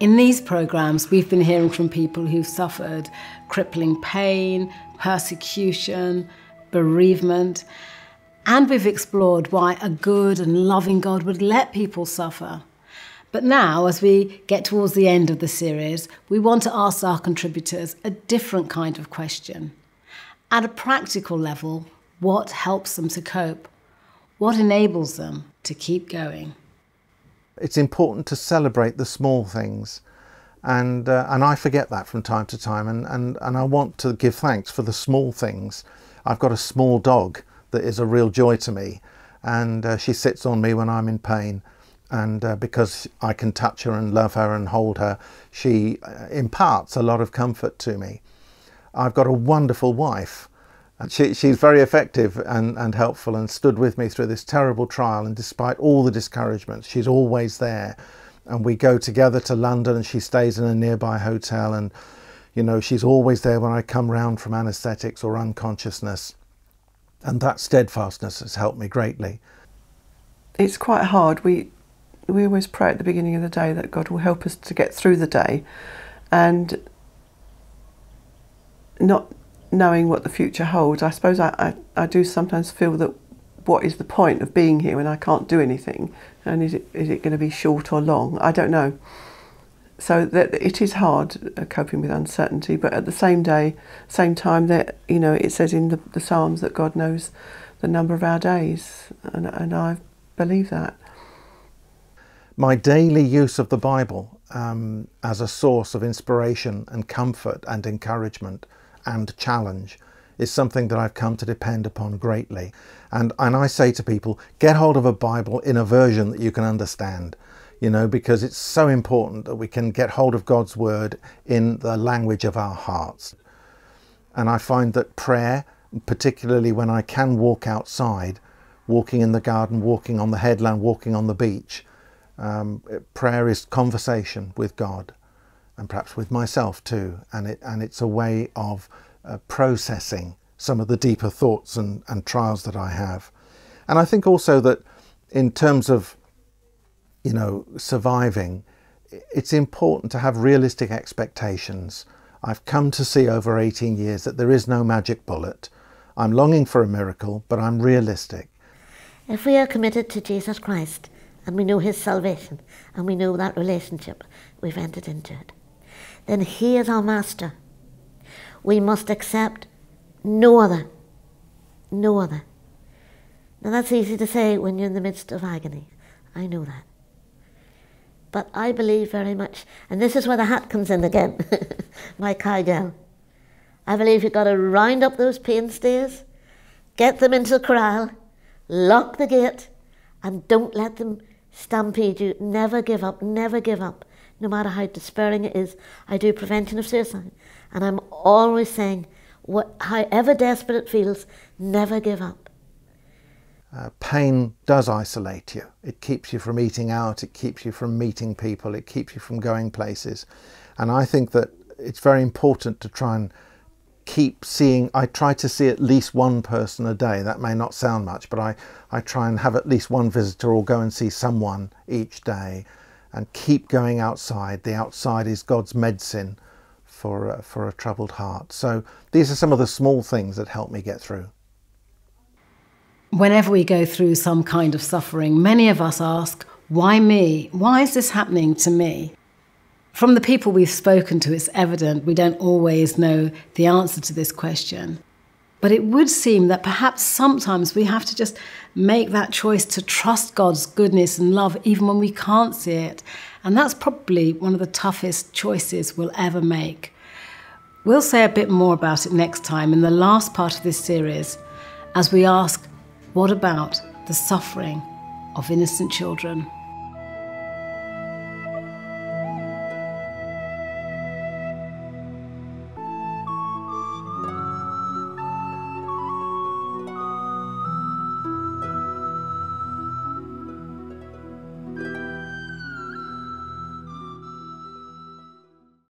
In these programmes, we've been hearing from people who've suffered crippling pain, persecution, bereavement, and we've explored why a good and loving God would let people suffer. But now, as we get towards the end of the series, we want to ask our contributors a different kind of question. At a practical level, what helps them to cope? What enables them to keep going? It's important to celebrate the small things, and I forget that from time to time, and I want to give thanks for the small things. I've got a small dog that is a real joy to me, and she sits on me when I'm in pain, and because I can touch her and love her and hold her, she imparts a lot of comfort to me. I've got a wonderful wife. She's very effective and helpful, and stood with me through this terrible trial, and despite all the discouragements, she's always there. And we go together to London, and she stays in a nearby hotel, and you know, she's always there when I come round from anaesthetics or unconsciousness, and that steadfastness has helped me greatly. It's quite hard. We always pray at the beginning of the day that God will help us to get through the day, and not knowing what the future holds. I suppose I do sometimes feel that what is the point of being here when I can't do anything, and is it going to be short or long? I don't know. So that it is hard coping with uncertainty, but at the same time that, you know, it says in the Psalms that God knows the number of our days, and I believe that. My daily use of the Bible as a source of inspiration and comfort and encouragement and challenge is something that I've come to depend upon greatly. And I say to people, get hold of a Bible in a version that you can understand, you know, because it's so important that we can get hold of God's word in the language of our hearts. And I find that prayer, particularly when I can walk outside, walking in the garden, walking on the headland, walking on the beach, prayer is conversation with God, and perhaps with myself too, and it's a way of processing some of the deeper thoughts and trials that I have. And I think also that in terms of, you know, surviving, it's important to have realistic expectations. I've come to see over 18 years that there is no magic bullet. I'm longing for a miracle, but I'm realistic. If we are committed to Jesus Christ, and we know his salvation, and we know that relationship, we've entered into it, then he is our master. We must accept no other. No other. Now that's easy to say when you're in the midst of agony. I know that. But I believe very much, and this is where the hat comes in again, my cowgirl. I believe you've got to round up those pain stays, get them into the corral, lock the gate, and don't let them stampede you. Never give up, never give up. No matter how despairing it is. I do prevention of suicide, and I'm always saying, however desperate it feels, never give up. Pain does isolate you. It keeps you from eating out, it keeps you from meeting people, it keeps you from going places. And I think that it's very important to try and keep seeing. I try to see at least one person a day. That may not sound much, but I try and have at least one visitor or go and see someone each day. And keep going outside. The outside is God's medicine for a troubled heart. So these are some of the small things that help me get through. Whenever we go through some kind of suffering, many of us ask, why me? Why is this happening to me? From the people we've spoken to, it's evident we don't always know the answer to this question. But it would seem that perhaps sometimes we have to just make that choice to trust God's goodness and love even when we can't see it. And that's probably one of the toughest choices we'll ever make. We'll say a bit more about it next time in the last part of this series, as we ask, what about the suffering of innocent children?